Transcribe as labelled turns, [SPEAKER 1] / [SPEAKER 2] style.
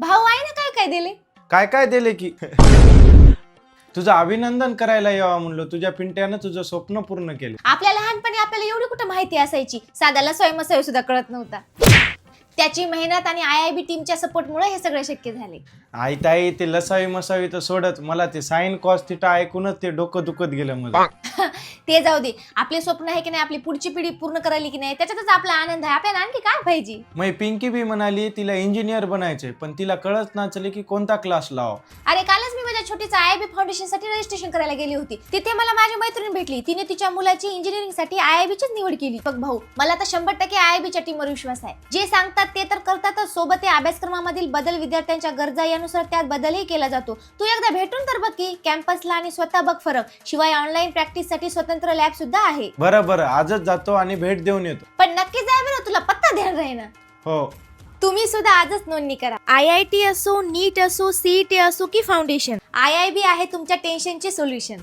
[SPEAKER 1] भाऊ आहे ना, काय काय दिले?
[SPEAKER 2] काय काय दिले की तुझं अभिनंदन करायला यावं म्हणलं. तुझ्या पिंट्यानं तुझं स्वप्न पूर्ण केले.
[SPEAKER 1] आपल्या लहानपणी आपल्याला एवढी कुठं माहिती असायची, साध्याला स्वयंसेवक सुद्धा कळत नव्हता. त्याची मेहनत आणि IIB टीमच्या सपोर्टमुळे हे सगळे शक्य झाले.
[SPEAKER 2] आई ताई ते लसावी मसावी तर सोडत, मला ते साइन कॉस थिटा ऐकूनच ते डोकं दुखत गेलं मला.
[SPEAKER 1] ते जाऊ दे, आपले स्वप्न आहे की नाही, आपली पुढची पिढी पूर्ण करायली की नाही, त्याच्यातच आपला आनंद आहे. आपल्याला आणखी काय पाहिजे?
[SPEAKER 2] मग पिंकी बी म्हणाली तिला इंजिनियर बनायचंय, पण तिला कळत नचले की कोणता क्लास लाव.
[SPEAKER 1] अरे कालच मी माझ्या छोटीचा IIB फाउंडेशन साठी रजिस्ट्रेशन करायला गेली होती. तिथे मला माझी मैत्रीण भेटली. तिने तिच्या मुलाची इंजिनिअरिंग साठी IIB चीच निवड केली. बघ भाऊ, मला तर 100% IIB च्या टीमवर विश्वास आहे. जे सांगतात ते तर करतातच, सोबत या अभ्यासक्रमामधील बदल, विद्यार्थ्यांच्या गरजा यानुसार त्यात बदलही केला जातो. तू एकदा भेटून तर बघ की कॅम्पसला आणि स्वतः बघ फरक. शिवाय ऑनलाईन प्रॅक्टिस साठी स्वतंत्र लॅब सुद्धा आहे.
[SPEAKER 2] बरं आजच जातो आणि भेट देऊन येतो.
[SPEAKER 1] पण नक्की जाय बरं, तुला पत्ता ध्यान राही ना.
[SPEAKER 2] हो.
[SPEAKER 1] तुम्ही सुद्धा आजच नोंदणी करा. IIT असो, नीट असो, CET असो की फाउंडेशन, IIB आहे तुमच्या टेन्शनचे सोल्युशन.